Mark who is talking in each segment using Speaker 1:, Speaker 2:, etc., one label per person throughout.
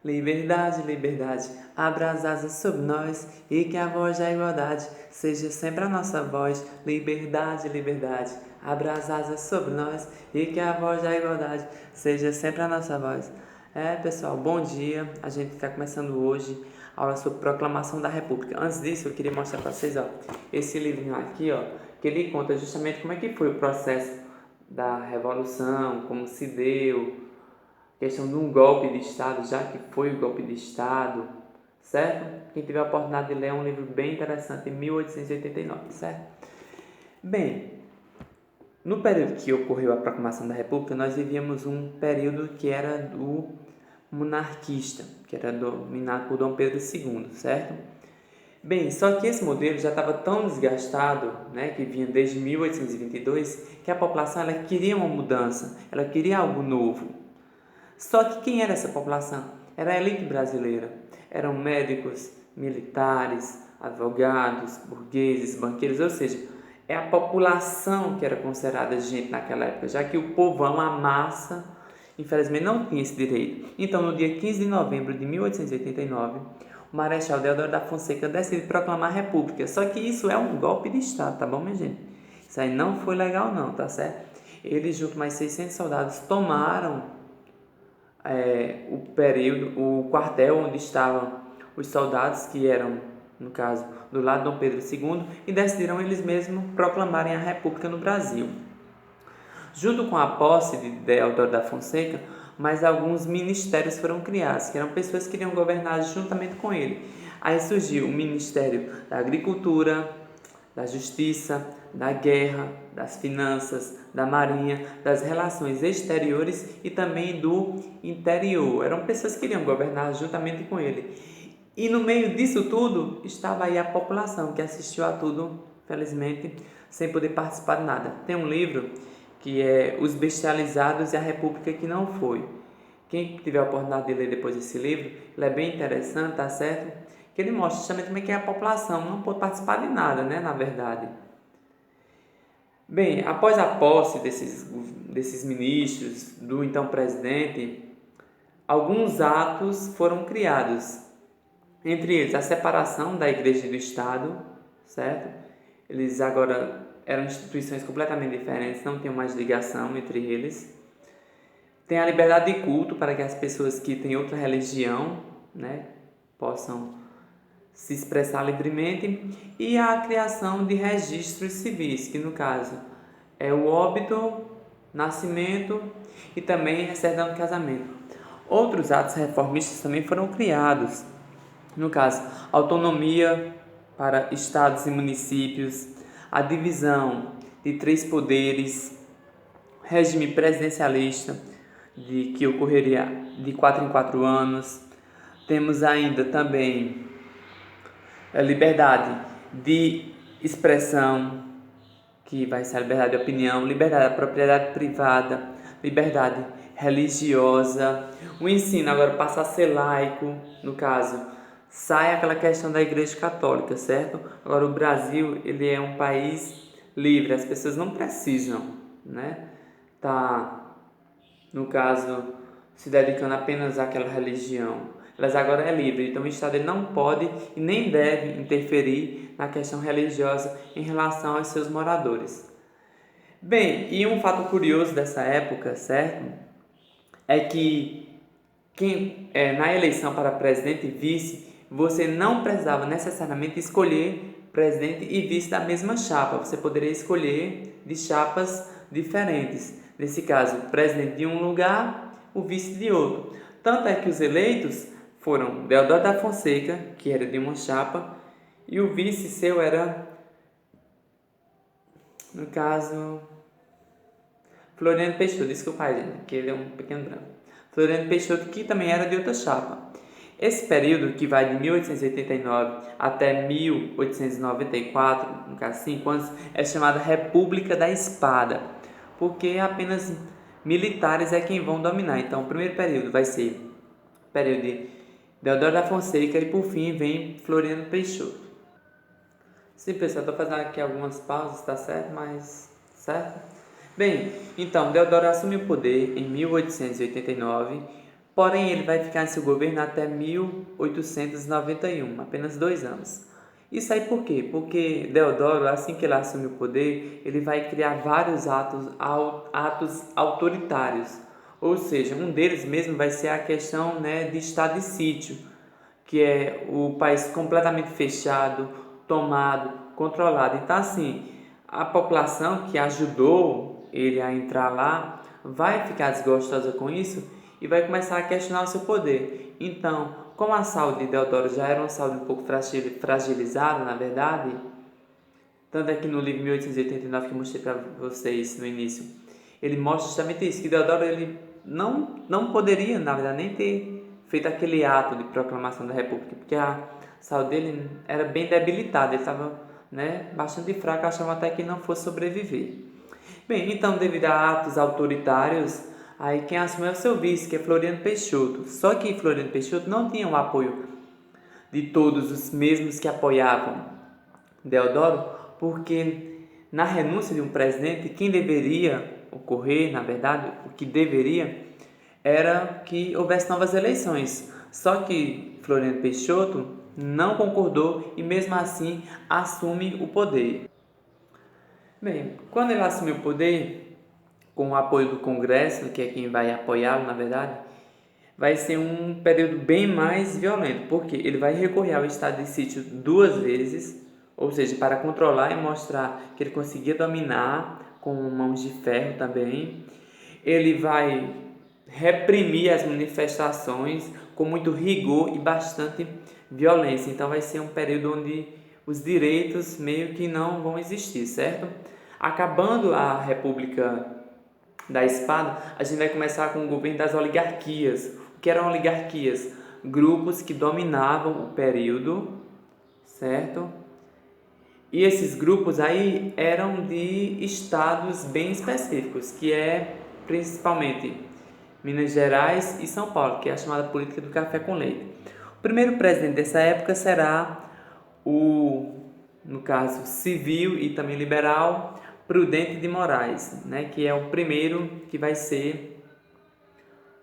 Speaker 1: Liberdade, liberdade, abra as asas sobre nós e que a voz da igualdade seja sempre a nossa voz. Liberdade, liberdade, abra as asas sobre nós e que a voz da igualdade seja sempre a nossa voz. Pessoal, bom dia. A gente está começando hoje a aula sobre Proclamação da República. Antes disso, eu queria mostrar para vocês, esse livrinho aqui, que ele conta justamente como é que foi o processo da Revolução, como se deu, questão de um golpe de Estado, já que foi o golpe de Estado, certo? Quem tiver a oportunidade de ler é um livro bem interessante, de 1889, certo? Bem, no período que ocorreu a proclamação da República, nós vivíamos um período que era do monarquista, que era dominado por Dom Pedro II, certo? Bem, só que esse modelo já estava tão desgastado, né, que vinha desde 1822, que a população ela queria uma mudança, ela queria algo novo. Só que quem era essa população? Era a elite brasileira. Eram médicos, militares, advogados, burgueses, banqueiros, ou seja, é a população que era considerada gente naquela época, já que o povão, a massa, infelizmente não tinha esse direito. Então, no dia 15 de novembro de 1889, o Marechal Deodoro da Fonseca decide proclamar a República. Só que isso é um golpe de Estado, tá bom, minha gente? Isso aí não foi legal não, tá certo? Eles, junto com mais 600 soldados, tomaram o quartel onde estavam os soldados, que eram, no caso, do lado de Dom Pedro II, e decidiram eles mesmos proclamarem a República no Brasil. Junto com a posse de Deodoro da Fonseca, mais alguns ministérios foram criados, que eram pessoas que iriam governar juntamente com ele. Aí surgiu o Ministério da Agricultura, da Justiça, da Guerra, das Finanças, da Marinha, das Relações Exteriores e também do Interior. Eram pessoas que iriam governar juntamente com ele. E no meio disso tudo estava aí a população que assistiu a tudo, felizmente, sem poder participar de nada. Tem um livro que é Os Bestializados e a República que Não Foi. Quem tiver a oportunidade de ler depois esse livro, ele é bem interessante, tá certo? Que ele mostra justamente como é que a população não pôde participar de nada, né, na verdade. Bem, após a posse desses ministros, do então presidente, alguns atos foram criados. Entre eles, a separação da Igreja e do Estado, certo? Eles agora eram instituições completamente diferentes, não tinham mais ligação entre eles. Tem a liberdade de culto para que as pessoas que têm outra religião, né, possam se expressar livremente, e a criação de registros civis, que no caso é o óbito, nascimento e também a certidão de casamento. Outros atos reformistas também foram criados, no caso, autonomia para estados e municípios, a divisão de 3 poderes, regime presidencialista, que ocorreria de 4 em 4 anos. Temos ainda também a liberdade de expressão, que vai ser a liberdade de opinião, liberdade da propriedade privada, liberdade religiosa. O ensino agora passa a ser laico, no caso, sai aquela questão da Igreja Católica, certo? Agora o Brasil, ele é um país livre, as pessoas não precisam, né, no caso, se dedicando apenas àquela religião. Elas agora é livre, então o Estado ele não pode e nem deve interferir na questão religiosa em relação aos seus moradores. Bem, e um fato curioso dessa época, certo? É que na eleição para presidente e vice, você não precisava necessariamente escolher presidente e vice da mesma chapa. Você poderia escolher de chapas diferentes. Nesse caso, o presidente de um lugar, o vice de outro. Tanto é que os eleitos foram Deodoro da Fonseca, que era de uma chapa, e o vice seu era, no caso, Floriano Peixoto. Desculpa aí, gente, que ele é um pequeno branco. Floriano Peixoto, que também era de outra chapa. Esse período, que vai de 1889 até 1894, no caso 5 anos, é chamada República da Espada, porque apenas militares é quem vão dominar. Então, o primeiro período vai ser o período de Deodoro da Fonseca e, por fim, vem Floriano Peixoto. Sim, pessoal, estou fazendo aqui algumas pausas, tá certo? Mas, certo? Bem, então, Deodoro assume o poder em 1889, Porém, ele vai ficar em seu governo até 1891, apenas 2 anos. Isso aí por quê? Porque Deodoro, assim que ele assume o poder, ele vai criar vários atos autoritários. Ou seja, um deles mesmo vai ser a questão, né, de estado de sítio, que é o país completamente fechado, tomado, controlado. Então, assim, a população que ajudou ele a entrar lá vai ficar desgostosa com isso e vai começar a questionar o seu poder. Então, como a saúde de Deodoro já era uma saúde um pouco fragilizada, na verdade, tanto é que no livro 1889 que eu mostrei para vocês no início, ele mostra justamente isso, que Deodoro ele não poderia, na verdade, nem ter feito aquele ato de proclamação da República, porque a saúde dele era bem debilitada, ele estava, né, bastante fraco, achavam até que não fosse sobreviver. Bem, então, devido a atos autoritários, aí quem assumiu é o seu vice, que é Floriano Peixoto. Só que Floriano Peixoto não tinha o apoio de todos os mesmos que apoiavam Deodoro, porque na renúncia de um presidente, quem deveria ocorrer, na verdade, o que deveria, era que houvesse novas eleições. Só que Floriano Peixoto não concordou e mesmo assim assume o poder. Bem, quando ele assumiu o poder, com o apoio do Congresso, que é quem vai apoiá-lo, na verdade, vai ser um período bem mais violento, porque ele vai recorrer ao estado de sítio 2 vezes, ou seja, para controlar e mostrar que ele conseguia dominar com mãos de ferro também. Ele vai reprimir as manifestações com muito rigor e bastante violência. Então vai ser um período onde os direitos meio que não vão existir, certo? Acabando a República da Espada, a gente vai começar com o governo das oligarquias. O que eram oligarquias? Grupos que dominavam o período, certo? E esses grupos aí eram de estados bem específicos, que é principalmente Minas Gerais e São Paulo, que é a chamada política do café com leite. O primeiro presidente dessa época será no caso, civil e também liberal, Prudente de Moraes, né, que é o primeiro que vai ser,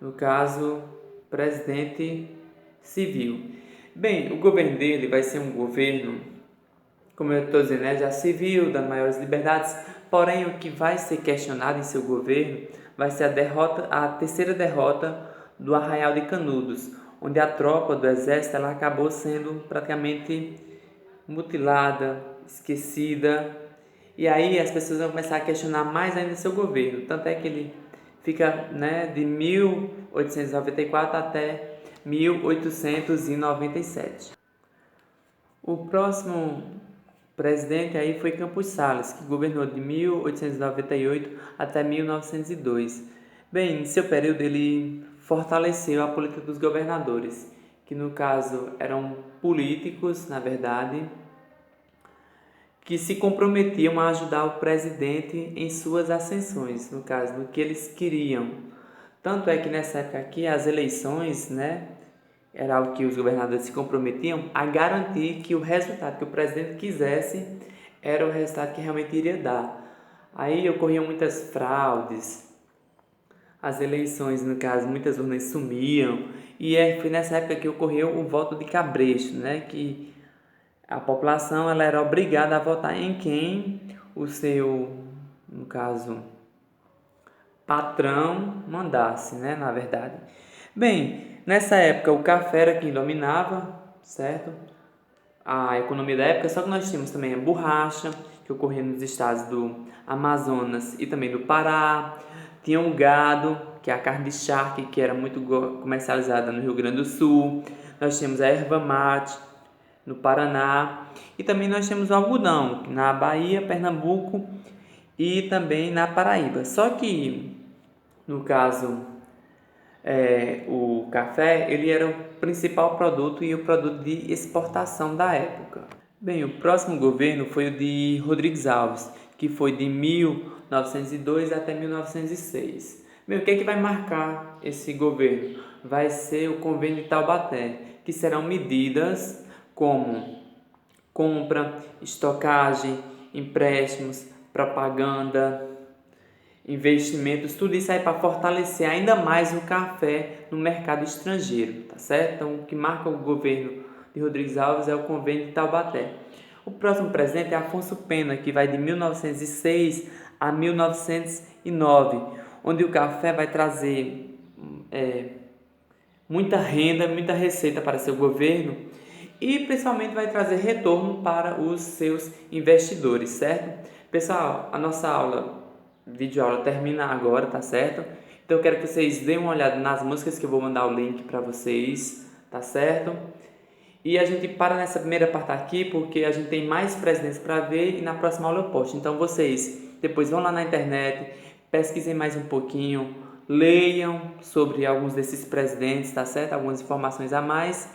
Speaker 1: no caso, presidente civil. Bem, o governo dele vai ser um governo, como eu estou dizendo, né, já civil, dando maiores liberdades, porém o que vai ser questionado em seu governo vai ser a terceira derrota do Arraial de Canudos, onde a tropa do exército ela acabou sendo praticamente mutilada, esquecida, e aí as pessoas vão começar a questionar mais ainda seu governo. Tanto é que ele fica, né, de 1894 até 1897. O próximo presidente aí foi Campos Salles, que governou de 1898 até 1902. Bem, em seu período ele fortaleceu a política dos governadores, que no caso eram políticos, na verdade, que se comprometiam a ajudar o presidente em suas ascensões, no caso, no que eles queriam. Tanto é que nessa época aqui, as eleições, né, era algo que os governadores se comprometiam a garantir que o resultado que o presidente quisesse era o resultado que realmente iria dar. Aí ocorriam muitas fraudes, as eleições, no caso, muitas urnas sumiam, e foi nessa época que ocorreu o voto de cabresto, né, que a população ela era obrigada a votar em quem o seu, no caso, patrão mandasse, né, na verdade. Bem, nessa época o café era quem dominava, certo? A economia da época, só que nós tínhamos também a borracha, que ocorria nos estados do Amazonas e também do Pará. Tinha o gado, que é a carne de charque, que era muito comercializada no Rio Grande do Sul. Nós tínhamos a erva mate, no Paraná. E também nós temos o algodão, na Bahia, Pernambuco e também na Paraíba. Só que, no caso, o café, ele era o principal produto e o produto de exportação da época. Bem, o próximo governo foi o de Rodrigues Alves, que foi de 1902 até 1906. Bem, o que é que vai marcar esse governo? Vai ser o Convênio de Taubaté, que serão medidas como compra, estocagem, empréstimos, propaganda investimentos, tudo isso aí para fortalecer ainda mais o café no mercado estrangeiro, tá certo? Então, o que marca o governo de Rodrigues Alves é o convênio de Taubaté. O próximo presidente é Afonso Pena, que vai de 1906 a 1909, onde o café vai trazer muita renda, muita receita para seu governo e principalmente vai trazer retorno para os seus investidores, certo? Pessoal, a nossa aula, videoaula termina agora, tá certo? Então eu quero que vocês deem uma olhada nas músicas que eu vou mandar o link para vocês, tá certo? E a gente para nessa primeira parte aqui porque a gente tem mais presidentes para ver e na próxima aula eu posto. Então vocês depois vão lá na internet, pesquisem mais um pouquinho, leiam sobre alguns desses presidentes, tá certo? Algumas informações a mais,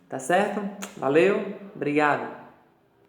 Speaker 1: tá certo? Valeu, obrigado!